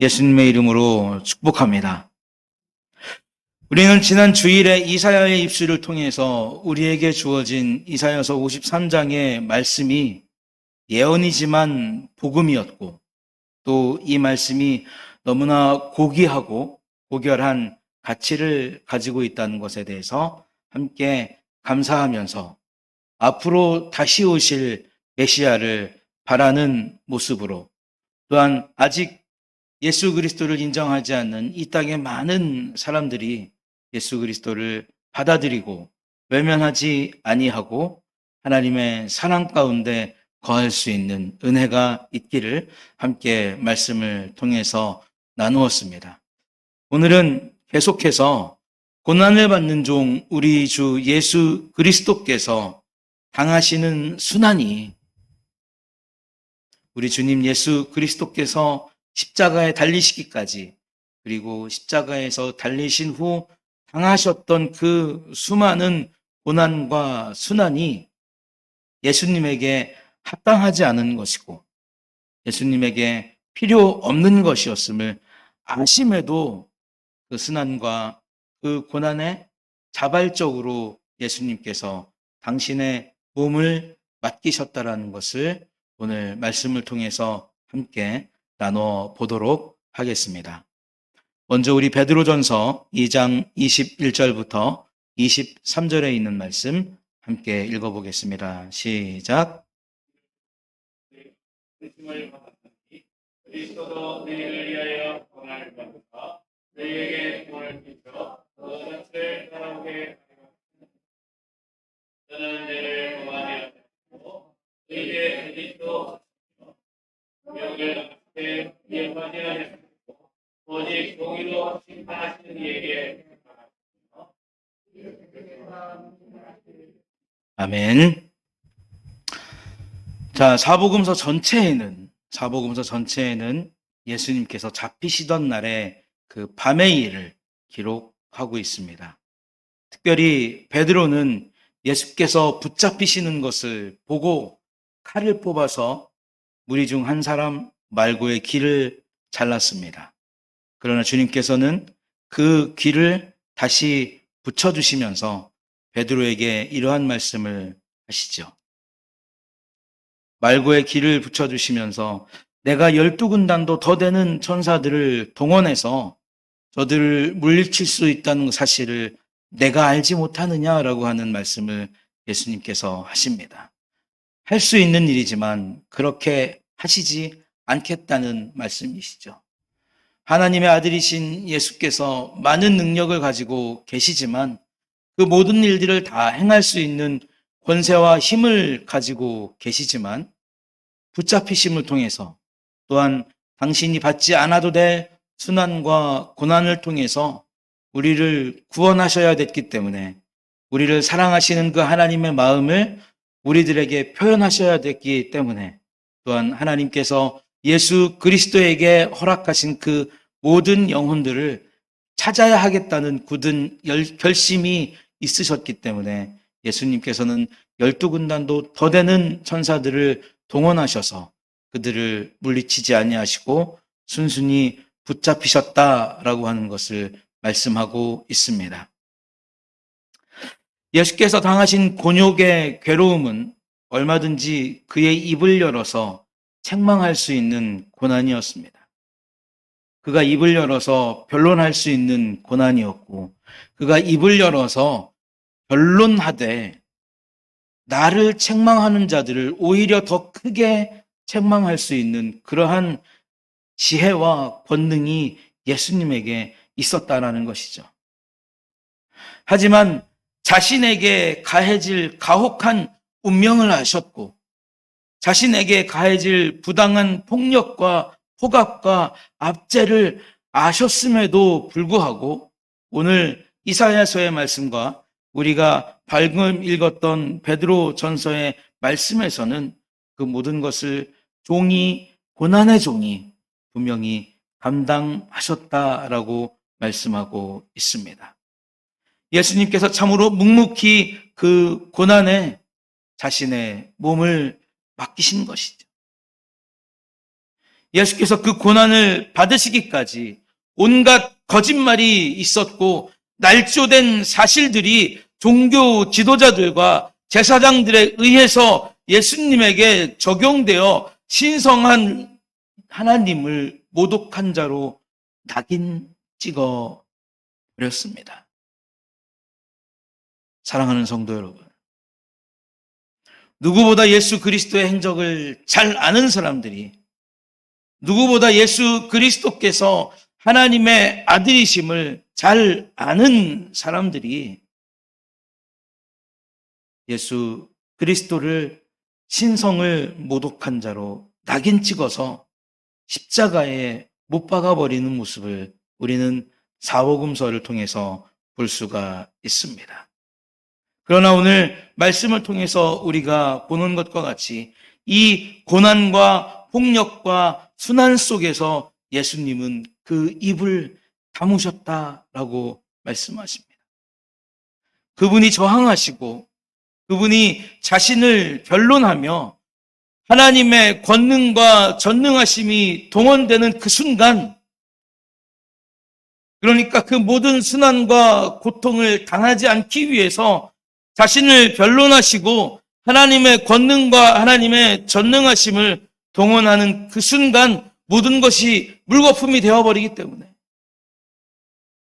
예수님의 이름으로 축복합니다. 우리는 지난 주일에 이사야의 입술을 통해서 우리에게 주어진 이사야서 53장의 말씀이 예언이지만 복음이었고, 또 이 말씀이 너무나 고귀하고 고결한 가치를 가지고 있다는 것에 대해서 함께 감사하면서 앞으로 다시 오실 메시아를 바라는 모습으로, 또한 아직 예수 그리스도를 인정하지 않는 이 땅의 많은 사람들이 예수 그리스도를 받아들이고 외면하지 아니하고 하나님의 사랑 가운데 거할 수 있는 은혜가 있기를 함께 말씀을 통해서 나누었습니다. 오늘은 계속해서 고난을 받는 종 우리 주 예수 그리스도께서 당하시는 순환이, 우리 주님 예수 그리스도께서 십자가에 달리시기까지, 그리고 십자가에서 달리신 후 당하셨던 그 수많은 고난과 순환이 예수님에게 합당하지 않은 것이고 예수님에게 필요 없는 것이었음을 아심에도 그 순환과 그 고난에 자발적으로 예수님께서 당신의 몸을 맡기셨다라는 것을 오늘 말씀을 통해서 함께 나눠 보도록 하겠습니다. 먼저 우리 베드로전서 2장 21절부터 23절에 있는 말씀 함께 읽어보겠습니다. 시작. 그리스도도 너희를 위하여 고난을 받으사 너희에게 구원을 주시어 너 전체를 따라오게 하리라. 저는 너희를 고난하여 주시고 너희에게 그리스도 명을 앞에 예언하지 않으셨고 오직 공의로 심판하시는 이에게 아멘. 자, 사복음서 전체에는 예수님께서 잡히시던 날의 그 밤의 일을 기록하고 있습니다. 특별히 베드로는 예수께서 붙잡히시는 것을 보고 칼을 뽑아서 무리 중 한 사람 말고의 귀를 잘랐습니다. 그러나 주님께서는 그 귀를 다시 붙여주시면서 베드로에게 이러한 말씀을 하시죠. 말고의 귀를 붙여주시면서 내가 12군단도 더 되는 천사들을 동원해서 저들을 물리칠 수 있다는 사실을 내가 알지 못하느냐라고 하는 말씀을 예수님께서 하십니다. 할 수 있는 일이지만 그렇게 하시지 않겠다는 말씀이시죠. 하나님의 아들이신 예수께서 많은 능력을 가지고 계시지만 그 모든 일들을 다 행할 수 있는 권세와 힘을 가지고 계시지만 붙잡히심을 통해서, 또한 당신이 받지 않아도 될 순환과 고난을 통해서 우리를 구원하셔야 됐기 때문에 우리를 사랑하시는 그 하나님의 마음을 우리들에게 표현하셔야 됐기 때문에, 또한 하나님께서 예수 그리스도에게 허락하신 그 모든 영혼들을 찾아야 하겠다는 굳은 결심이 있으셨기 때문에 예수님께서는 12군단도 더 되는 천사들을 동원하셔서 그들을 물리치지 아니하시고 순순히 붙잡히셨다라고 하는 것을 말씀하고 있습니다. 예수께서 당하신 곤욕의 괴로움은 얼마든지 그의 입을 열어서 책망할 수 있는 고난이었습니다. 그가 입을 열어서 변론할 수 있는 고난이었고, 그가 입을 열어서 변론하되 나를 책망하는 자들을 오히려 더 크게 책망할 수 있는 그러한 지혜와 권능이 예수님에게 있었다라는 것이죠. 하지만 자신에게 가해질 가혹한 운명을 아셨고 자신에게 가해질 부당한 폭력과 폭압과 압제를 아셨음에도 불구하고 오늘 이사야서의 말씀과 우리가 방금 읽었던 베드로 전서의 말씀에서는 그 모든 것을 고난의 종이 분명히 감당하셨다라고 말씀하고 있습니다. 예수님께서 참으로 묵묵히 그 고난에 자신의 몸을 맡기신 것이죠. 예수께서 그 고난을 받으시기까지 온갖 거짓말이 있었고 날조된 사실들이 종교 지도자들과 제사장들에 의해서 예수님에게 적용되어 신성한 하나님을 모독한 자로 낙인 찍어 버렸습니다. 사랑하는 성도 여러분, 누구보다 예수 그리스도의 행적을 잘 아는 사람들이, 누구보다 예수 그리스도께서 하나님의 아들이심을 잘 아는 사람들이 예수 그리스도를 신성을 모독한 자로 낙인 찍어서 십자가에 못 박아버리는 모습을 우리는 사복음서를 통해서 볼 수가 있습니다. 그러나 오늘 말씀을 통해서 우리가 보는 것과 같이 이 고난과 폭력과 순환 속에서 예수님은 그 입을 다무셨다라고 말씀하십니다. 그분이 저항하시고 그분이 자신을 변론하며 하나님의 권능과 전능하심이 동원되는 그 순간, 그러니까 그 모든 순환과 고통을 당하지 않기 위해서 자신을 변론하시고 하나님의 권능과 하나님의 전능하심을 동원하는 그 순간 모든 것이 물거품이 되어버리기 때문에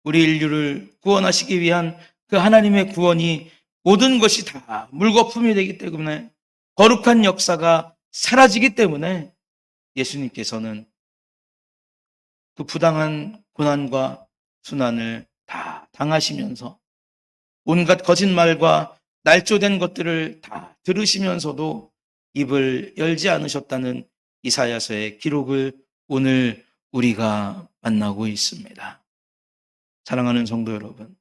우리 인류를 구원하시기 위한 그 하나님의 구원이 모든 것이 다 물거품이 되기 때문에, 거룩한 역사가 사라지기 때문에 예수님께서는 그 부당한 고난과 순환을 다 당하시면서 온갖 거짓말과 날조된 것들을 다 들으시면서도 입을 열지 않으셨다는 이사야서의 기록을 오늘 우리가 만나고 있습니다. 사랑하는 성도 여러분,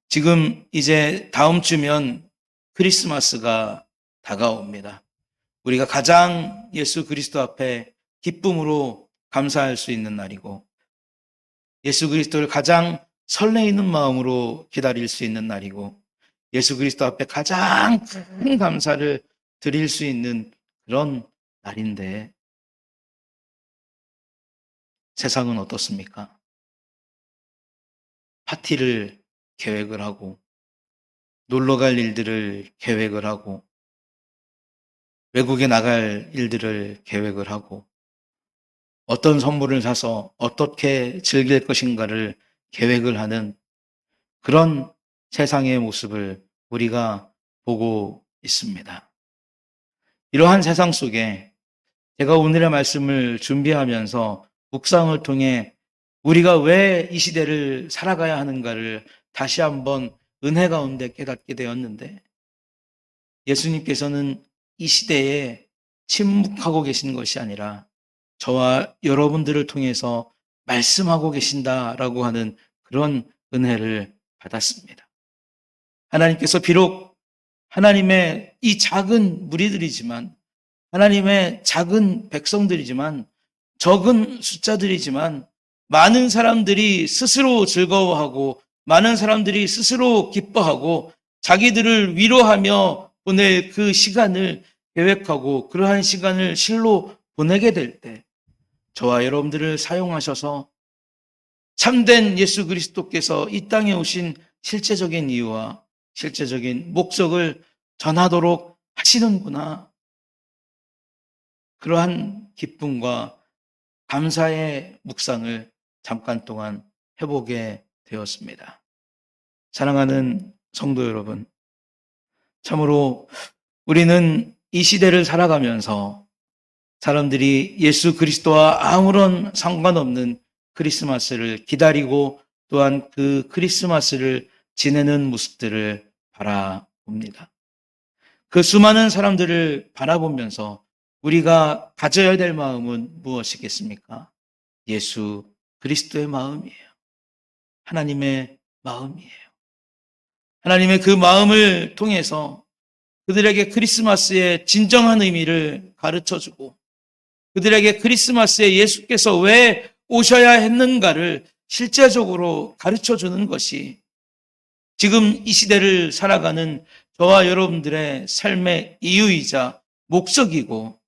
지금 이제 다음 주면 크리스마스가 다가옵니다. 우리가 가장 예수 그리스도 앞에 기쁨으로 감사할 수 있는 날이고, 예수 그리스도를 가장 설레이는 마음으로 기다릴 수 있는 날이고, 예수 그리스도 앞에 가장 큰 감사를 드릴 수 있는 그런 날인데, 세상은 어떻습니까? 파티를 계획을 하고, 놀러 갈 일들을 계획을 하고, 외국에 나갈 일들을 계획을 하고, 어떤 선물을 사서 어떻게 즐길 것인가를 계획을 하는 그런 세상의 모습을 우리가 보고 있습니다. 이러한 세상 속에 제가 오늘의 말씀을 준비하면서 묵상을 통해 우리가 왜 이 시대를 살아가야 하는가를 다시 한번 은혜 가운데 깨닫게 되었는데, 예수님께서는 이 시대에 침묵하고 계신 것이 아니라 저와 여러분들을 통해서 말씀하고 계신다라고 하는 그런 은혜를 받았습니다. 하나님께서 비록 하나님의 이 작은 무리들이지만, 하나님의 작은 백성들이지만, 적은 숫자들이지만, 많은 사람들이 스스로 즐거워하고 많은 사람들이 스스로 기뻐하고 자기들을 위로하며 보낼 그 시간을 계획하고 그러한 시간을 실로 보내게 될 때 저와 여러분들을 사용하셔서 참된 예수 그리스도께서 이 땅에 오신 실제적인 이유와 실제적인 목적을 전하도록 하시는구나. 그러한 기쁨과 감사의 묵상을 잠깐 동안 해보게 되었습니다. 사랑하는 성도 여러분, 참으로 우리는 이 시대를 살아가면서 사람들이 예수 그리스도와 아무런 상관없는 크리스마스를 기다리고 또한 그 크리스마스를 지내는 모습들을 바라봅니다. 그 수많은 사람들을 바라보면서 우리가 가져야 될 마음은 무엇이겠습니까? 예수 그리스도의 마음이에요. 하나님의 마음이에요. 하나님의 그 마음을 통해서 그들에게 크리스마스의 진정한 의미를 가르쳐주고 그들에게 크리스마스에 예수께서 왜 오셔야 했는가를 실제적으로 가르쳐주는 것이 지금 이 시대를 살아가는 저와 여러분들의 삶의 이유이자 목적이고,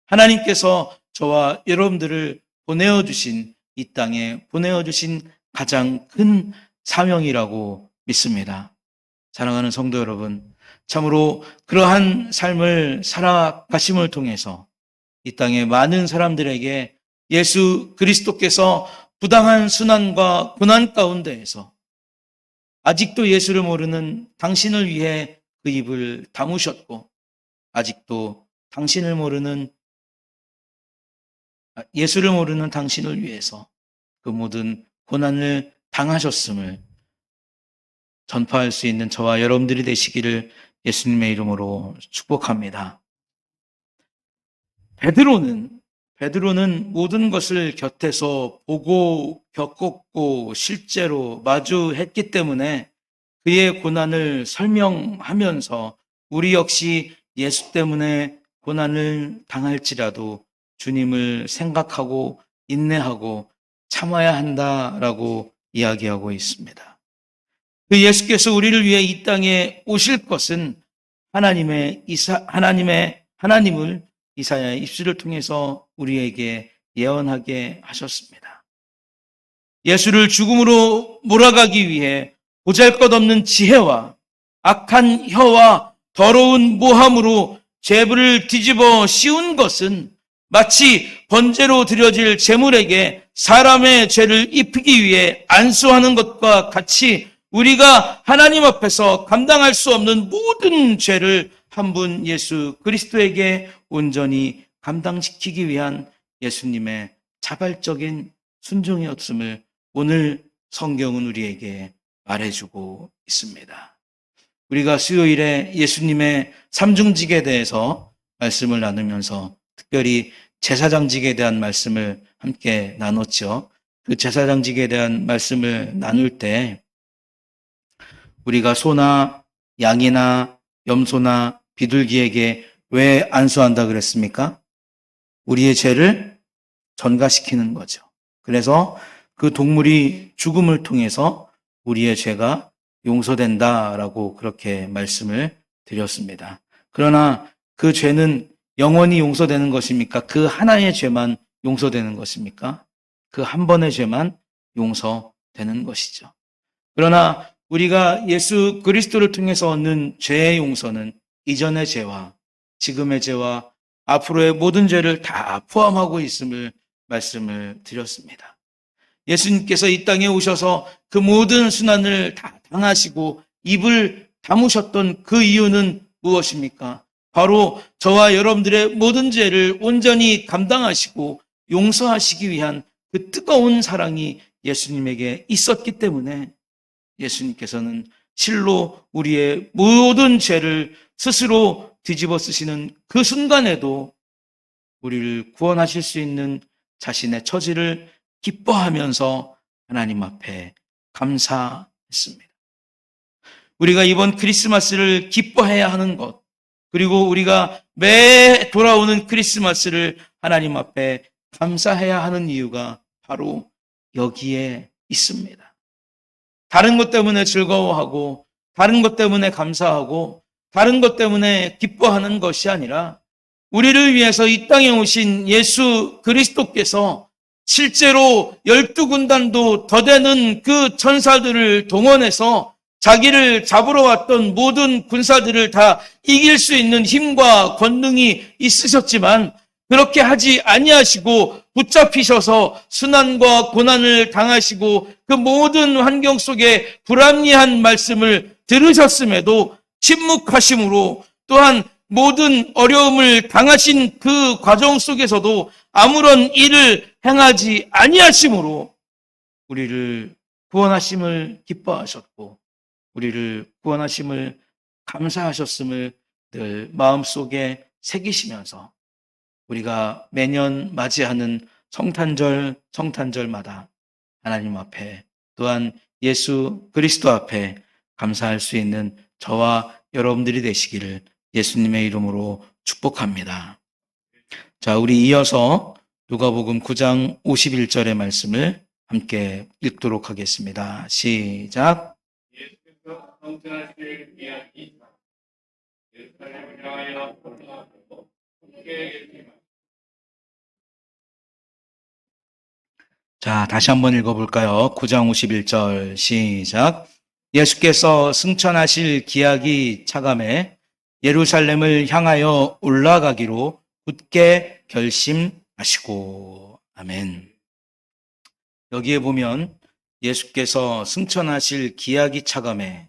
하나님께서 저와 여러분들을 보내어 주신 이 땅에 보내어 주신 가장 큰 사명이라고 믿습니다. 사랑하는 성도 여러분, 참으로 그러한 삶을 살아가심을 통해서 이 땅의 많은 사람들에게 예수 그리스도께서 부당한 순환과 고난 가운데에서 아직도 예수를 모르는 당신을 위해 그 입을 다무셨고, 아직도 예수를 모르는 당신을 위해서 그 모든 고난을 당하셨음을 전파할 수 있는 저와 여러분들이 되시기를 예수님의 이름으로 축복합니다. 베드로는 모든 것을 곁에서 보고 겪었고 실제로 마주했기 때문에 그의 고난을 설명하면서 우리 역시 예수 때문에 고난을 당할지라도 주님을 생각하고 인내하고 참아야 한다라고 이야기하고 있습니다. 그 예수께서 우리를 위해 이 땅에 오실 것은 하나님을 이사야의 입술을 통해서 우리에게 예언하게 하셨습니다. 예수를 죽음으로 몰아가기 위해 보잘것없는 지혜와 악한 혀와 더러운 모함으로 죄를 뒤집어 씌운 것은 마치 번제로 드려질 제물에게 사람의 죄를 입히기 위해 안수하는 것과 같이 우리가 하나님 앞에서 감당할 수 없는 모든 죄를 한 분 예수 그리스도에게 온전히 감당시키기 위한 예수님의 자발적인 순종이었음을 오늘 성경은 우리에게 말해주고 있습니다. 우리가 수요일에 예수님의 삼중직에 대해서 말씀을 나누면서 특별히 제사장직에 대한 말씀을 함께 나눴죠. 그 제사장직에 대한 말씀을 나눌 때 우리가 소나 양이나 염소나 비둘기에게 왜 안수한다 그랬습니까? 우리의 죄를 전가시키는 거죠. 그래서 그 동물이 죽음을 통해서 우리의 죄가 용서된다라고 그렇게 말씀을 드렸습니다. 그러나 그 죄는 영원히 용서되는 것입니까? 그 하나의 죄만 용서되는 것입니까? 그 한 번의 죄만 용서되는 것이죠. 그러나 우리가 예수 그리스도를 통해서 얻는 죄의 용서는 이전의 죄와 지금의 죄와 앞으로의 모든 죄를 다 포함하고 있음을 말씀을 드렸습니다. 예수님께서 이 땅에 오셔서 그 모든 순환을 다 당하시고 입을 다무셨던 그 이유는 무엇입니까? 바로 저와 여러분들의 모든 죄를 온전히 감당하시고 용서하시기 위한 그 뜨거운 사랑이 예수님에게 있었기 때문에 예수님께서는 실로 우리의 모든 죄를 스스로 뒤집어 쓰시는 그 순간에도 우리를 구원하실 수 있는 자신의 처지를 기뻐하면서 하나님 앞에 감사했습니다. 우리가 이번 크리스마스를 기뻐해야 하는 것, 그리고 우리가 매 돌아오는 크리스마스를 하나님 앞에 감사해야 하는 이유가 바로 여기에 있습니다. 다른 것 때문에 즐거워하고, 다른 것 때문에 감사하고, 다른 것 때문에 기뻐하는 것이 아니라 우리를 위해서 이 땅에 오신 예수 그리스도께서 실제로 12군단도 더 되는 그 천사들을 동원해서 자기를 잡으러 왔던 모든 군사들을 다 이길 수 있는 힘과 권능이 있으셨지만 그렇게 하지 아니하시고 붙잡히셔서 순환과 고난을 당하시고 그 모든 환경 속에 불합리한 말씀을 들으셨음에도 침묵하심으로 또한 모든 어려움을 당하신 그 과정 속에서도 아무런 일을 행하지 아니하심으로 우리를 구원하심을 기뻐하셨고 우리를 구원하심을 감사하셨음을 늘 마음속에 새기시면서 우리가 매년 맞이하는 성탄절마다 하나님 앞에 또한 예수 그리스도 앞에 감사할 수 있는 저와 여러분들이 되시기를 예수님의 이름으로 축복합니다. 자, 우리 이어서 누가복음 9장 51절의 말씀을 함께 읽도록 하겠습니다. 시작. 예수께서 성천하시기를 위한 이 상, 예루살렘을 향하여 올라가고 함께 계시지만 자, 다시 한번 읽어볼까요? 9장 51절 시작. 예수께서 승천하실 기약이 차감해 예루살렘을 향하여 올라가기로 굳게 결심하시고. 아멘. 여기에 보면 예수께서 승천하실 기약이 차감해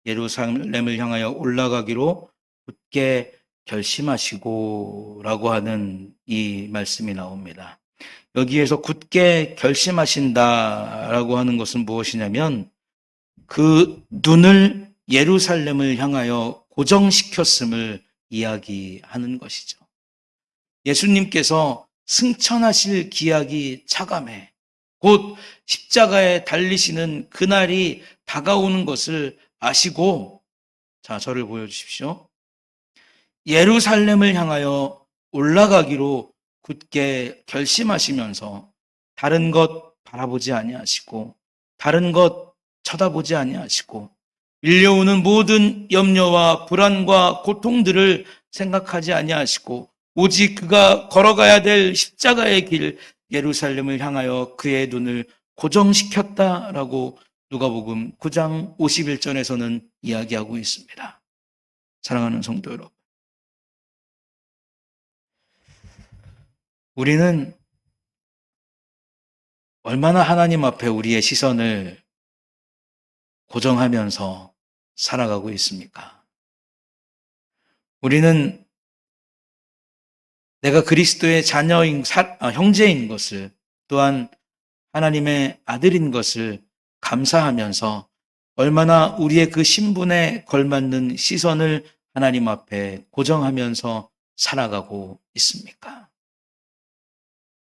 예루살렘을 향하여 올라가기로 굳게 결심하시고 라고 하는 이 말씀이 나옵니다. 여기에서 굳게 결심하신다라고 하는 것은 무엇이냐면 그 눈을 예루살렘을 향하여 고정시켰음을 이야기하는 것이죠. 예수님께서 승천하실 기약이 차감해 곧 십자가에 달리시는 그날이 다가오는 것을 아시고, 자, 저를 보여주십시오. 예루살렘을 향하여 올라가기로 굳게 결심하시면서 다른 것 바라보지 아니하시고 다른 것 쳐다보지 아니하시고 밀려오는 모든 염려와 불안과 고통들을 생각하지 아니하시고 오직 그가 걸어가야 될 십자가의 길 예루살렘을 향하여 그의 눈을 고정시켰다라고 누가복음 9장 51절에서는 이야기하고 있습니다. 사랑하는 성도 여러분, 우리는 얼마나 하나님 앞에 우리의 시선을 고정하면서 살아가고 있습니까? 우리는 내가 그리스도의 형제인 것을, 또한 하나님의 아들인 것을 감사하면서 얼마나 우리의 그 신분에 걸맞는 시선을 하나님 앞에 고정하면서 살아가고 있습니까?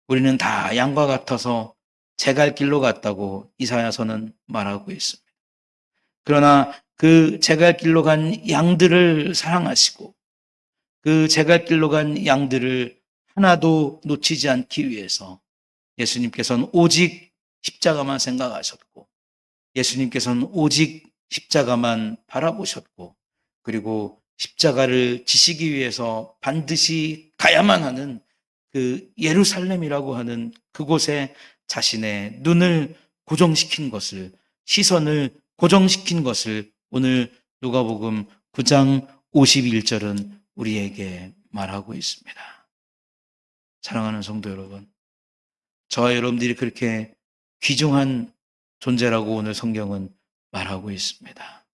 우리는 다 양과 같아서 제 갈 길로 갔다고 이사야서는 말하고 있습니다. 그러나 그 제 갈 길로 간 양들을 사랑하시고 그 제 갈 길로 간 양들을 하나도 놓치지 않기 위해서 예수님께서는 오직 십자가만 생각하셨고 예수님께서는 오직 십자가만 바라보셨고 그리고 십자가를 지시기 위해서 반드시 가야만 하는 그 예루살렘이라고 하는 그곳에 자신의 눈을 고정시킨 것을, 시선을 고정시킨 것을 오늘 누가복음 9장 51절은 우리에게 말하고 있습니다. 사랑하는 성도 여러분, 저와 여러분들이 그렇게 귀중한 존재라고 오늘 성경은 말하고 있습니다.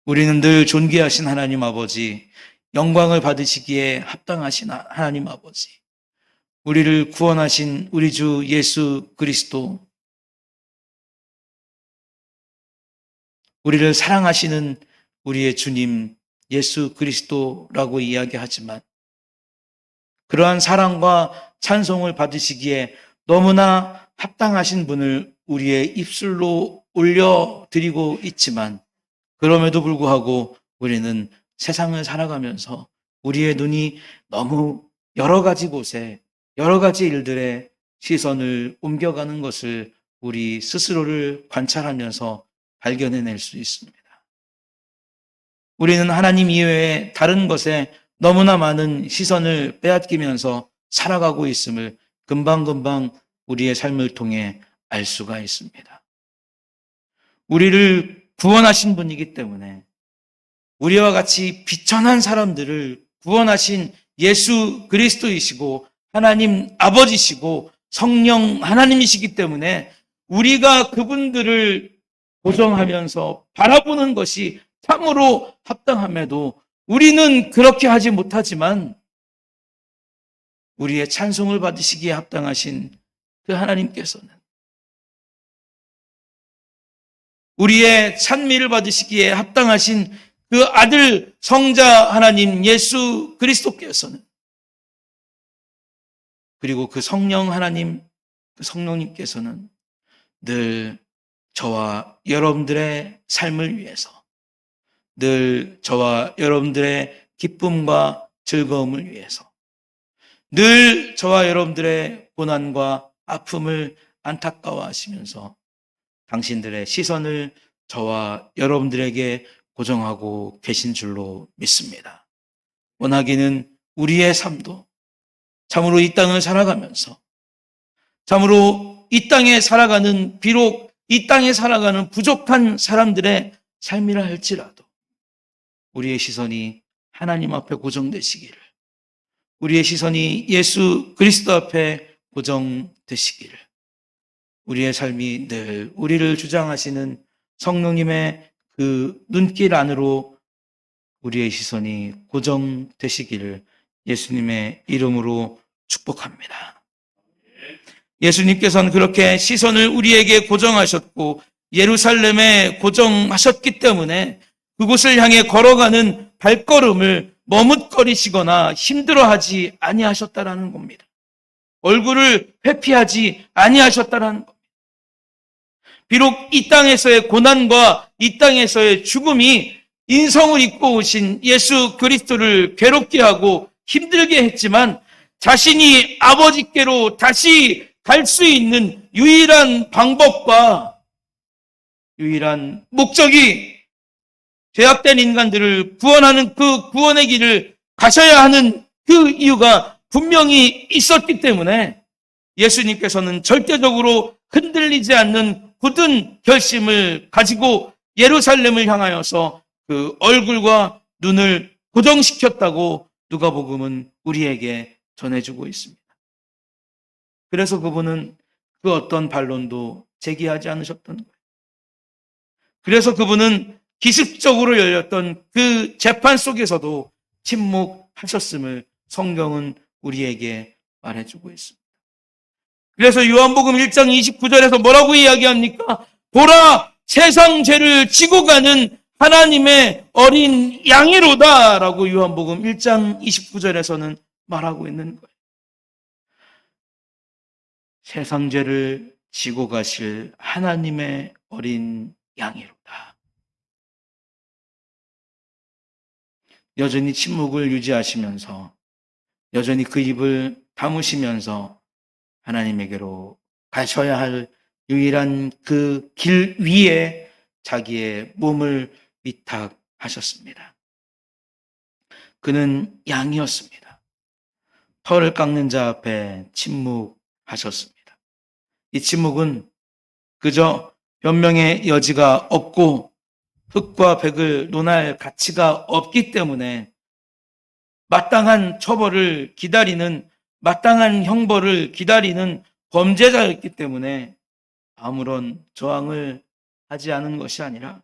우리는 늘 존귀하신 하나님 아버지, 영광을 받으시기에 합당하신 하나님 아버지, 우리를 구원하신 우리 주 예수 그리스도, 우리를 사랑하시는 우리의 주님 예수 그리스도라고 이야기하지만 그러한 사랑과 찬송을 받으시기에 너무나 합당하신 분을 우리의 입술로 올려드리고 있지만 그럼에도 불구하고 우리는 세상을 살아가면서 우리의 눈이 너무 여러 가지 곳에 여러 가지 일들에 시선을 옮겨가는 것을 우리 스스로를 관찰하면서 발견해낼 수 있습니다. 우리는 하나님 이외에 다른 것에 너무나 많은 시선을 빼앗기면서 살아가고 있음을 금방금방 우리의 삶을 통해 알 수가 있습니다. 우리를 구원하신 분이기 때문에 우리와 같이 비천한 사람들을 구원하신 예수 그리스도이시고 하나님 아버지시고 성령 하나님이시기 때문에 우리가 그분들을 고정하면서 바라보는 것이 참으로 합당함에도 우리는 그렇게 하지 못하지만 우리의 찬송을 받으시기에 합당하신 그 하나님께서는 우리의 찬미를 받으시기에 합당하신 그 아들 성자 하나님 예수 그리스도께서는 그리고 그 성령 하나님, 그 성령님께서는 늘 저와 여러분들의 삶을 위해서 늘 저와 여러분들의 기쁨과 즐거움을 위해서 늘 저와 여러분들의 고난과 아픔을 안타까워하시면서 당신들의 시선을 저와 여러분들에게 고정하고 계신 줄로 믿습니다. 원하기는 우리의 삶도 참으로 이 땅을 살아가면서 참으로 이 땅에 살아가는, 비록 이 땅에 살아가는 부족한 사람들의 삶이라 할지라도 우리의 시선이 하나님 앞에 고정되시기를, 우리의 시선이 예수 그리스도 앞에 고정되시기를, 우리의 삶이 늘 우리를 주장하시는 성령님의 그 눈길 안으로 우리의 시선이 고정되시기를 예수님의 이름으로 축복합니다. 예수님께서는 그렇게 시선을 우리에게 고정하셨고 예루살렘에 고정하셨기 때문에 그곳을 향해 걸어가는 발걸음을 머뭇거리시거나 힘들어하지 아니하셨다라는 겁니다. 얼굴을 회피하지 아니하셨다라는 겁니다. 비록 이 땅에서의 고난과 이 땅에서의 죽음이 인성을 입고 오신 예수 그리스도를 괴롭게 하고 힘들게 했지만 자신이 아버지께로 다시 갈 수 있는 유일한 방법과 유일한 목적이 죄악된 인간들을 구원하는 그 구원의 길을 가셔야 하는 그 이유가 분명히 있었기 때문에 예수님께서는 절대적으로 흔들리지 않는 굳은 결심을 가지고 예루살렘을 향하여서 그 얼굴과 눈을 고정시켰다고 누가복음은 우리에게 전해주고 있습니다. 그래서 그분은 그 어떤 반론도 제기하지 않으셨던 거예요. 그래서 그분은 기습적으로 열렸던 그 재판 속에서도 침묵하셨음을 성경은 우리에게 말해주고 있습니다. 그래서 요한복음 1장 29절에서 뭐라고 이야기합니까? 보라, 세상 죄를 지고 가는 하나님의 어린 양이로다라고 요한복음 1장 29절에서는 말하고 있는 거예요. 세상 죄를 지고 가실 하나님의 어린 양이로다. 여전히 침묵을 유지하시면서 여전히 그 입을 다무시면서 하나님에게로 가셔야 할 유일한 그 길 위에 자기의 몸을 위탁하셨습니다. 그는 양이었습니다. 털을 깎는 자 앞에 침묵하셨습니다. 이 침묵은 그저 변명의 여지가 없고 흑과 백을 논할 가치가 없기 때문에 마땅한 처벌을 기다리는, 마땅한 형벌을 기다리는 범죄자였기 때문에 아무런 저항을 하지 않은 것이 아니라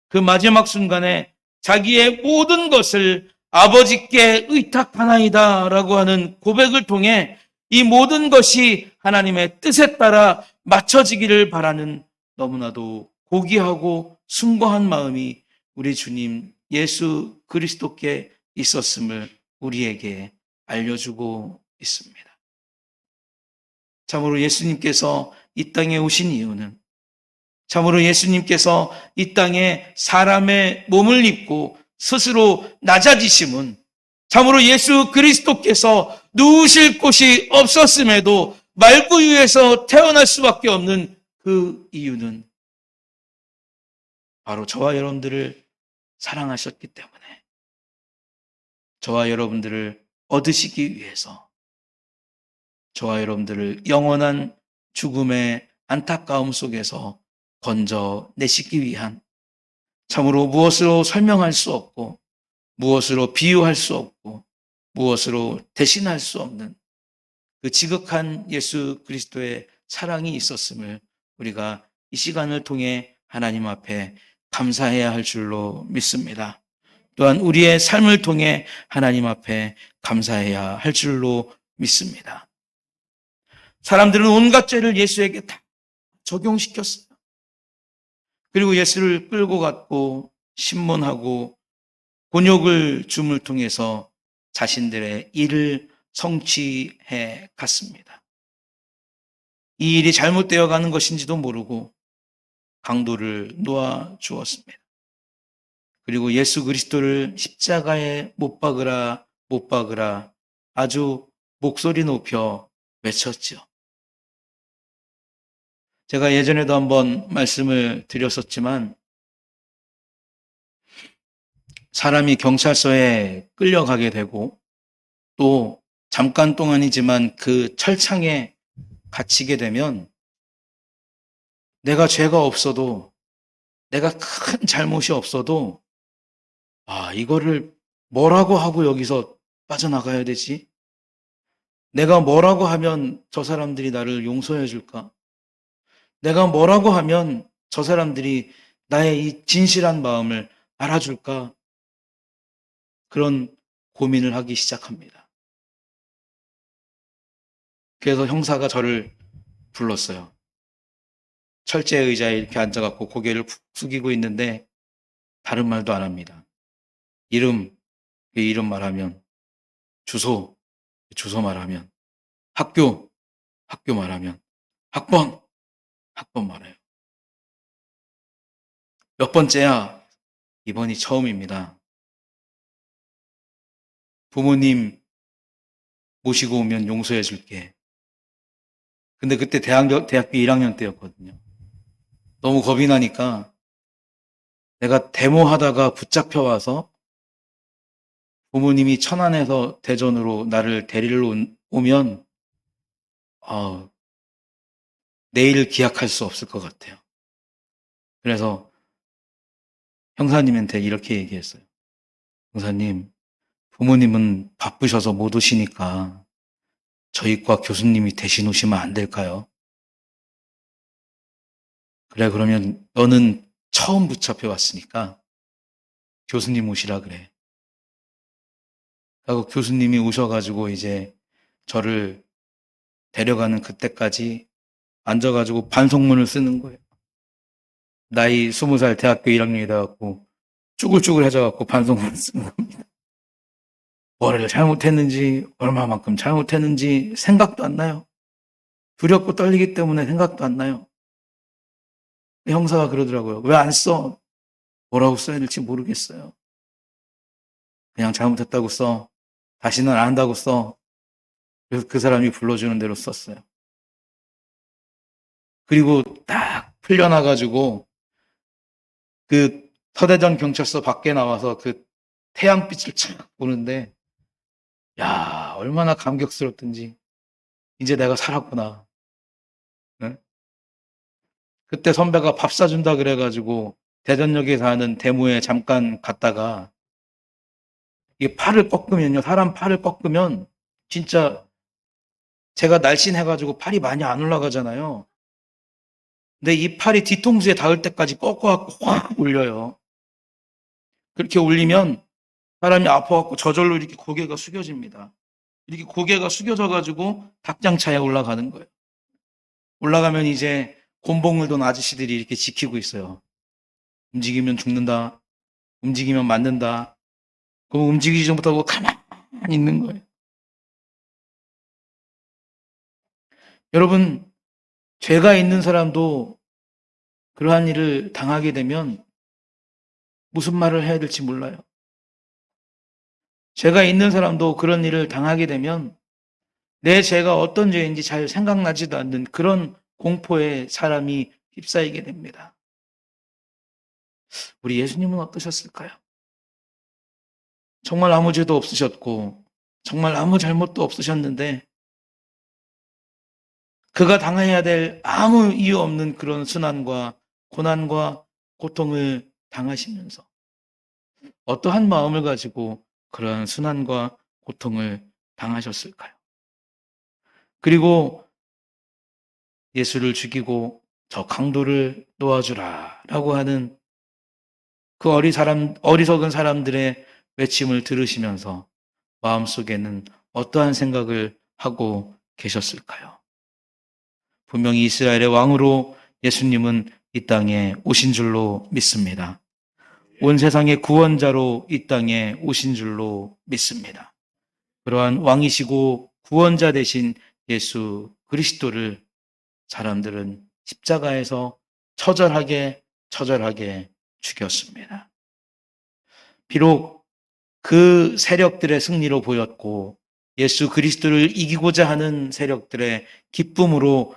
그 마지막 순간에 자기의 모든 것을 아버지께 의탁하나이다 라고 하는 고백을 통해 이 모든 것이 하나님의 뜻에 따라 맞춰지기를 바라는 너무나도 고귀하고 숭고한 마음이 우리 주님 예수 그리스도께 있었음을 우리에게 알려주고 있습니다. 참으로 예수님께서 이 땅에 오신 이유는, 참으로 예수님께서 이 땅에 사람의 몸을 입고 스스로 낮아지심은, 참으로 예수 그리스도께서 누우실 곳이 없었음에도 말구유에서 태어날 수밖에 없는 그 이유는 바로 저와 여러분들을 사랑하셨기 때문에, 저와 여러분들을 얻으시기 위해서, 저와 여러분들을 영원한 죽음의 안타까움 속에서 건져내시기 위한, 참으로 무엇으로 설명할 수 없고 무엇으로 비유할 수 없고 무엇으로 대신할 수 없는 그 지극한 예수 그리스도의 사랑이 있었음을 우리가 이 시간을 통해 하나님 앞에 감사해야 할 줄로 믿습니다. 또한 우리의 삶을 통해 하나님 앞에 감사해야 할 줄로 믿습니다. 사람들은 온갖 죄를 예수에게 다 적용시켰어요. 그리고 예수를 끌고 갔고 신문하고 곤욕을 줌을 통해서 자신들의 일을 성취해 갔습니다. 이 일이 잘못되어 가는 것인지도 모르고 강도를 놓아 주었습니다. 그리고 예수 그리스도를 십자가에 못 박으라, 못 박으라 아주 목소리 높여 외쳤죠. 제가 예전에도 한번 말씀을 드렸었지만 사람이 경찰서에 끌려가게 되고 또 잠깐 동안이지만 그 철창에 갇히게 되면 내가 죄가 없어도, 내가 큰 잘못이 없어도, 이거를 뭐라고 하고 여기서 빠져나가야 되지? 내가 뭐라고 하면 저 사람들이 나를 용서해 줄까? 내가 뭐라고 하면 저 사람들이 나의 이 진실한 마음을 알아줄까? 그런 고민을 하기 시작합니다. 그래서 형사가 저를 불렀어요. 철제 의자에 이렇게 앉아갖고 고개를 푹 숙이고 있는데 다른 말도 안 합니다. 이름 말하면, 주소 말하면, 학교 말하면, 학번 말해요. 몇 번째야? 이번이 처음입니다. 부모님 모시고 오면 용서해 줄게. 근데 그때 대학교 1학년 때였거든요. 너무 겁이 나니까 내가 데모하다가 붙잡혀 와서 부모님이 천안에서 대전으로 나를 데리러 오면 내일 기약할 수 없을 것 같아요. 그래서 형사님한테 이렇게 얘기했어요. 형사님, 부모님은 바쁘셔서 못 오시니까 저희 과 교수님이 대신 오시면 안 될까요? 그래, 그러면 너는 처음 붙잡혀 왔으니까 교수님 오시라 그래. 하고 교수님이 오셔가지고 이제 저를 데려가는 그때까지 앉아가지고 반성문을 쓰는 거예요. 나이 20살 대학교 1학년이 돼갖고 쭈글쭈글해져갖고 반성문을 쓰는 겁니다. 뭐를 잘못했는지, 얼마만큼 잘못했는지 생각도 안 나요. 두렵고 떨리기 때문에 생각도 안 나요. 형사가 그러더라고요. 왜 안 써? 뭐라고 써야 될지 모르겠어요. 그냥 잘못했다고 써. 다시는 안 한다고 써. 그래서 그 사람이 불러주는 대로 썼어요. 그리고 딱 풀려나가지고 그 서대전 경찰서 밖에 나와서 그 태양빛을 착 보는데, 야, 얼마나 감격스럽든지. 이제 내가 살았구나. 네? 그때 선배가 밥 사준다 그래가지고 대전역에 사는 데모에 잠깐 갔다가, 이 팔을 꺾으면요, 사람 팔을 꺾으면 진짜 제가 날씬해가지고 팔이 많이 안 올라가잖아요. 근데 이 팔이 뒤통수에 닿을 때까지 꺾어갖고 확 올려요. 그렇게 올리면 사람이 아파갖고 저절로 이렇게 고개가 숙여집니다. 이렇게 고개가 숙여져가지고 닭장차에 올라가는 거예요. 올라가면 이제 곤봉을 돈 아저씨들이 이렇게 지키고 있어요. 움직이면 죽는다. 움직이면 맞는다. 그럼 움직이지 못하고 가만히 있는 거예요. 여러분, 죄가 있는 사람도 그러한 일을 당하게 되면 무슨 말을 해야 될지 몰라요. 죄가 있는 사람도 그런 일을 당하게 되면 내 죄가 어떤 죄인지 잘 생각나지도 않는 그런 공포에 사람이 휩싸이게 됩니다. 우리 예수님은 어떠셨을까요? 정말 아무 죄도 없으셨고 정말 아무 잘못도 없으셨는데 그가 당해야 될 아무 이유 없는 그런 순환과 고난과 고통을 당하시면서 어떠한 마음을 가지고 그러한 순환과 고통을 당하셨을까요? 그리고 예수를 죽이고 저 강도를 놓아주라 라고 하는 그 어리석은 사람들의 외침을 들으시면서 마음속에는 어떠한 생각을 하고 계셨을까요? 분명히 이스라엘의 왕으로 예수님은 이 땅에 오신 줄로 믿습니다. 온 세상의 구원자로 이 땅에 오신 줄로 믿습니다. 그러한 왕이시고 구원자 되신 예수 그리스도를 사람들은 십자가에서 처절하게 죽였습니다. 비록 그 세력들의 승리로 보였고 예수 그리스도를 이기고자 하는 세력들의 기쁨으로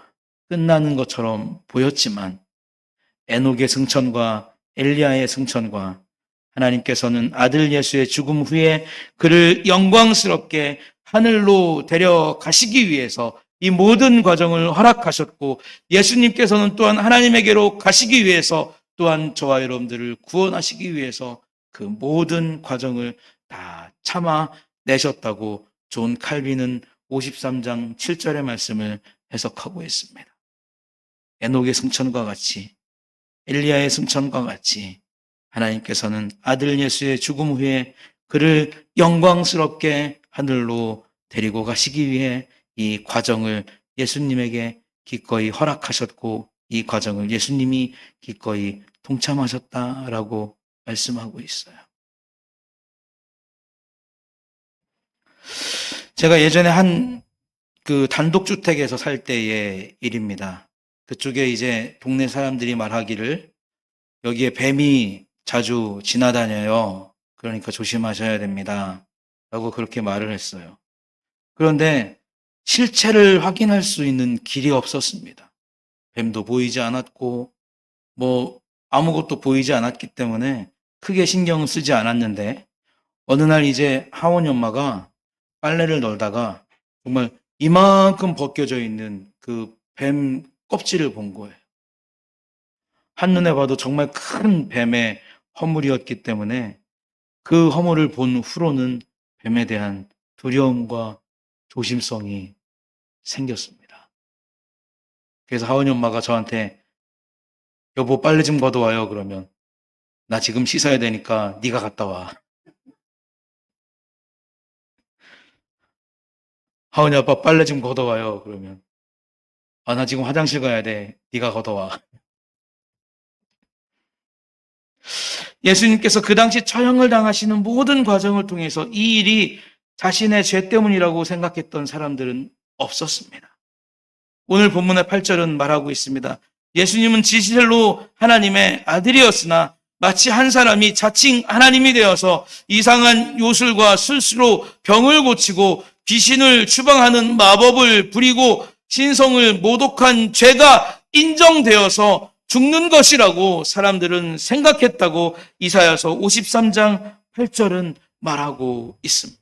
끝나는 것처럼 보였지만 에녹의 승천과 엘리야의 승천과 하나님께서는 아들 예수의 죽음 후에 그를 영광스럽게 하늘로 데려가시기 위해서 이 모든 과정을 허락하셨고 예수님께서는 또한 하나님에게로 가시기 위해서 또한 저와 여러분들을 구원하시기 위해서 그 모든 과정을 다 참아내셨다고 존 칼빈은 53장 7절의 말씀을 해석하고 있습니다. 에녹의 승천과 같이 엘리야의 승천과 같이 하나님께서는 아들 예수의 죽음 후에 그를 영광스럽게 하늘로 데리고 가시기 위해 이 과정을 예수님에게 기꺼이 허락하셨고 이 과정을 예수님이 기꺼이 동참하셨다라고 말씀하고 있어요. 제가 예전에 한 그 단독주택에서 살 때의 일입니다. 그쪽에 이제 동네 사람들이 말하기를 여기에 뱀이 자주 지나다녀요. 그러니까 조심하셔야 됩니다. 라고 그렇게 말을 했어요. 그런데 실체를 확인할 수 있는 길이 없었습니다. 뱀도 보이지 않았고 뭐 아무것도 보이지 않았기 때문에 크게 신경을 쓰지 않았는데 어느 날 이제 하원이 엄마가 빨래를 널다가 정말 이만큼 벗겨져 있는 그 뱀 껍질을 본 거예요. 한눈에 봐도 정말 큰 뱀의 허물이었기 때문에 그 허물을 본 후로는 뱀에 대한 두려움과 조심성이 생겼습니다. 그래서 하원이 엄마가 저한테 여보 빨래 좀 걷어와요 그러면 나 지금 씻어야 되니까 네가 갔다 와. 하은이 아빠 빨래 좀 걷어와요. 그러면 나 지금 화장실 가야 돼. 네가 걷어와. 예수님께서 그 당시 처형을 당하시는 모든 과정을 통해서 이 일이 자신의 죄 때문이라고 생각했던 사람들은 없었습니다. 오늘 본문의 8절은 말하고 있습니다. 예수님은 지실로 하나님의 아들이었으나 마치 한 사람이 자칭 하나님이 되어서 이상한 요술과 술수로 병을 고치고 귀신을 추방하는 마법을 부리고 신성을 모독한 죄가 인정되어서 죽는 것이라고 사람들은 생각했다고 이사야서 53장 8절은 말하고 있습니다.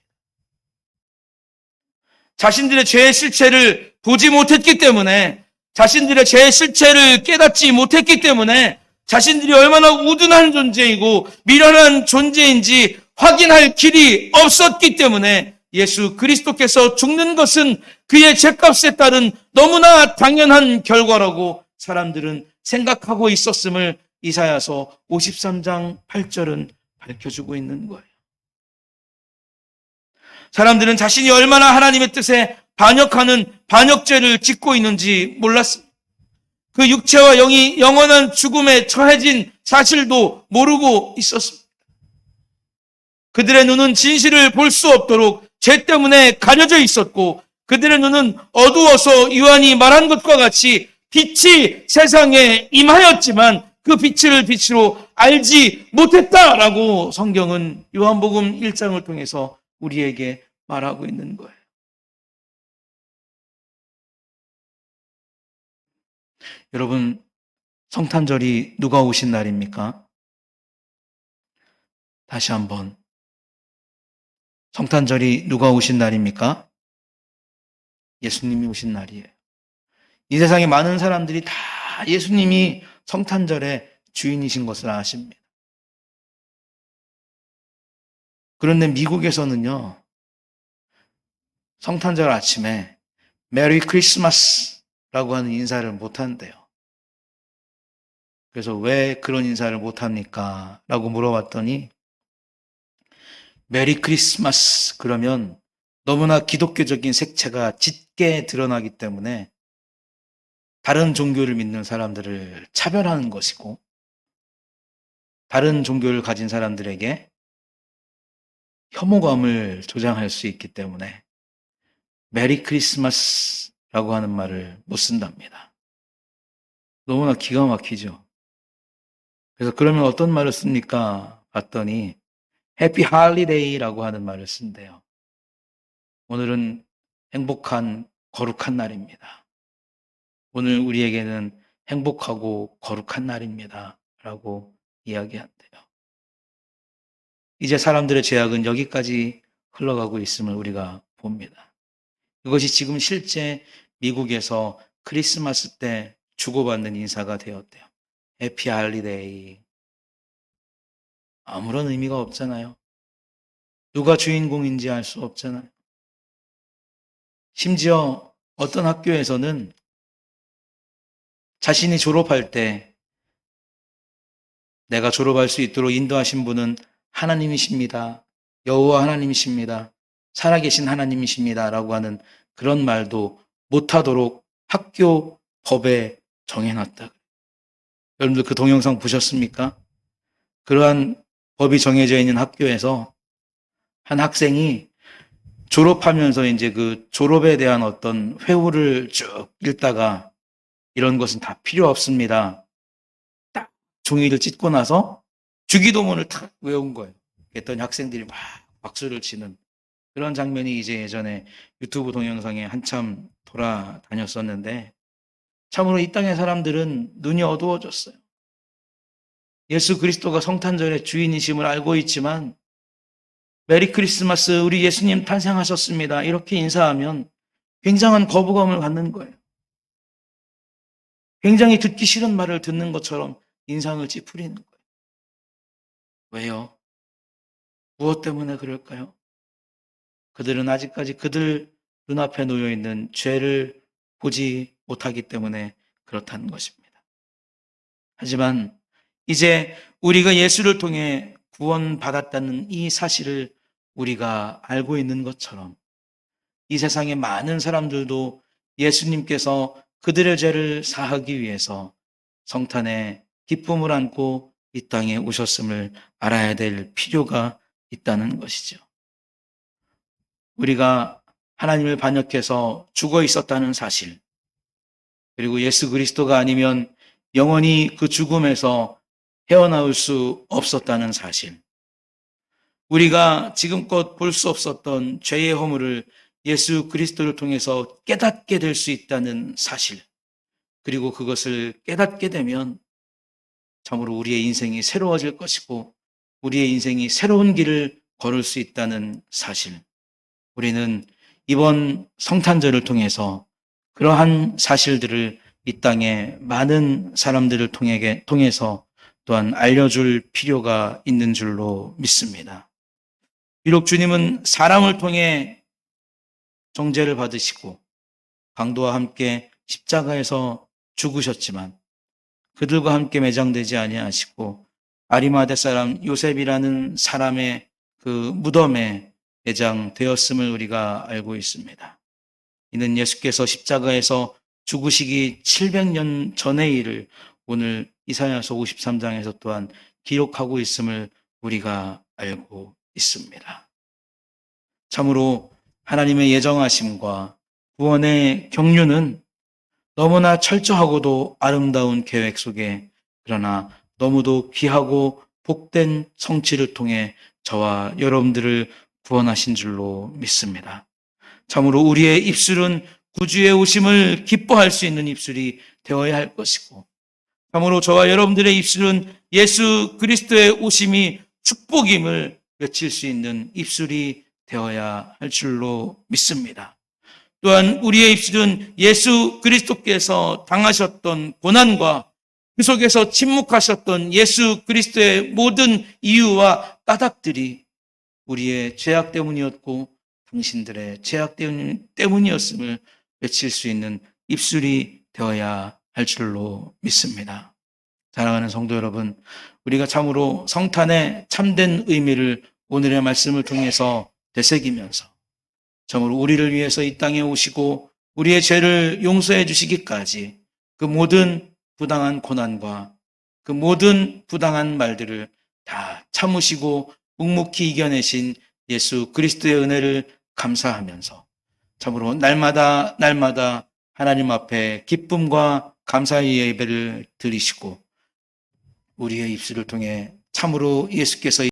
자신들의 죄의 실체를 보지 못했기 때문에 자신들의 죄의 실체를 깨닫지 못했기 때문에 자신들이 얼마나 우둔한 존재이고 미련한 존재인지 확인할 길이 없었기 때문에 예수 그리스도께서 죽는 것은 그의 죄값에 따른 너무나 당연한 결과라고 사람들은 생각하고 있었음을 이사야서 53장 8절은 밝혀주고 있는 거예요. 사람들은 자신이 얼마나 하나님의 뜻에 반역하는 반역죄를 짓고 있는지 몰랐습니다. 그 육체와 영이 영원한 죽음에 처해진 사실도 모르고 있었습니다. 그들의 눈은 진실을 볼 수 없도록 죄 때문에 가려져 있었고 그들의 눈은 어두워서 요한이 말한 것과 같이 빛이 세상에 임하였지만 그 빛을 빛으로 알지 못했다라고 성경은 요한복음 1장을 통해서 우리에게 말하고 있는 거예요. 여러분, 성탄절이 누가 오신 날입니까? 다시 한번. 성탄절이 누가 오신 날입니까? 예수님이 오신 날이에요. 이 세상에 많은 사람들이 다 예수님이 성탄절의 주인이신 것을 아십니다. 그런데 미국에서는요, 성탄절 아침에 메리 크리스마스라고 하는 인사를 못한대요. 그래서 왜 그런 인사를 못합니까? 라고 물어봤더니 메리 크리스마스 그러면 너무나 기독교적인 색채가 짙게 드러나기 때문에 다른 종교를 믿는 사람들을 차별하는 것이고 다른 종교를 가진 사람들에게 혐오감을 조장할 수 있기 때문에 메리 크리스마스라고 하는 말을 못 쓴답니다. 너무나 기가 막히죠. 그래서 그러면 어떤 말을 씁니까? 봤더니 해피 할리데이라고 하는 말을 쓴대요. 오늘은 행복한 거룩한 날입니다. 오늘 우리에게는 행복하고 거룩한 날입니다. 라고 이야기한대요. 이제 사람들의 죄악은 여기까지 흘러가고 있음을 우리가 봅니다. 이것이 지금 실제 미국에서 크리스마스 때 주고받는 인사가 되었대요. 해피 할리데이. 아무런 의미가 없잖아요. 누가 주인공인지 알 수 없잖아요. 심지어 어떤 학교에서는 자신이 졸업할 때 내가 졸업할 수 있도록 인도하신 분은 하나님이십니다. 여호와 하나님이십니다. 살아계신 하나님이십니다. 라고 하는 그런 말도 못하도록 학교 법에 정해놨다. 여러분들 그 동영상 보셨습니까? 그러한 법이 정해져 있는 학교에서 한 학생이 졸업하면서 이제 그 졸업에 대한 어떤 회후를 쭉 읽다가 이런 것은 다 필요 없습니다. 딱 종이를 찢고 나서 주기도문을 탁 외운 거예요. 그랬더니 학생들이 막 박수를 치는 그런 장면이 이제 예전에 유튜브 동영상에 한참 돌아다녔었는데 참으로 이 땅의 사람들은 눈이 어두워졌어요. 예수 그리스도가 성탄절의 주인이심을 알고 있지만 메리 크리스마스 우리 예수님 탄생하셨습니다. 이렇게 인사하면 굉장한 거부감을 갖는 거예요. 굉장히 듣기 싫은 말을 듣는 것처럼 인상을 찌푸리는 거예요. 왜요? 무엇 때문에 그럴까요? 그들은 아직까지 그들 눈앞에 놓여 있는 죄를 보지 못하기 때문에 그렇다는 것입니다. 하지만 이제 우리가 예수를 통해 구원받았다는 이 사실을 우리가 알고 있는 것처럼 이 세상의 많은 사람들도 예수님께서 그들의 죄를 사하기 위해서 성탄의 기쁨을 안고 이 땅에 오셨음을 알아야 될 필요가 있다는 것이죠. 우리가 하나님을 반역해서 죽어 있었다는 사실, 그리고 예수 그리스도가 아니면 영원히 그 죽음에서 헤어나올 수 없었다는 사실, 우리가 지금껏 볼 수 없었던 죄의 허물을 예수 그리스도를 통해서 깨닫게 될 수 있다는 사실, 그리고 그것을 깨닫게 되면 참으로 우리의 인생이 새로워질 것이고 우리의 인생이 새로운 길을 걸을 수 있다는 사실, 우리는 이번 성탄절을 통해서 그러한 사실들을 이 땅에 많은 사람들을 통해서 또한 알려줄 필요가 있는 줄로 믿습니다. 비록 주님은 사람을 통해 정죄를 받으시고 강도와 함께 십자가에서 죽으셨지만 그들과 함께 매장되지 아니하시고 아리마대 사람 요셉이라는 사람의 그 무덤에 매장되었음을 우리가 알고 있습니다. 이는 예수께서 십자가에서 죽으시기 700년 전의 일을 오늘 이사야서 53장에서 또한 기록하고 있음을 우리가 알고 있습니다. 참으로 하나님의 예정하심과 구원의 경륜은 너무나 철저하고도 아름다운 계획 속에 그러나 너무도 귀하고 복된 성취를 통해 저와 여러분들을 구원하신 줄로 믿습니다. 참으로 우리의 입술은 구주의 오심을 기뻐할 수 있는 입술이 되어야 할 것이고 참으로 저와 여러분들의 입술은 예수 그리스도의 오심이 축복임을 외칠 수 있는 입술이 되어야 할 줄로 믿습니다. 또한 우리의 입술은 예수 그리스도께서 당하셨던 고난과 그 속에서 침묵하셨던 예수 그리스도의 모든 이유와 까닭들이 우리의 죄악 때문이었고 당신들의 죄악 때문이었음을 외칠 수 있는 입술이 되어야 할 줄로 믿습니다. 사랑하는 성도 여러분, 우리가 참으로 성탄의 참된 의미를 오늘의 말씀을 통해서 되새기면서 참으로 우리를 위해서 이 땅에 오시고 우리의 죄를 용서해 주시기까지 그 모든 부당한 고난과 그 모든 부당한 말들을 다 참으시고 묵묵히 이겨내신 예수 그리스도의 은혜를 감사하면서 참으로 날마다 하나님 앞에 기쁨과 감사의 예배를 드리시고 우리의 입술을 통해 참으로 예수께서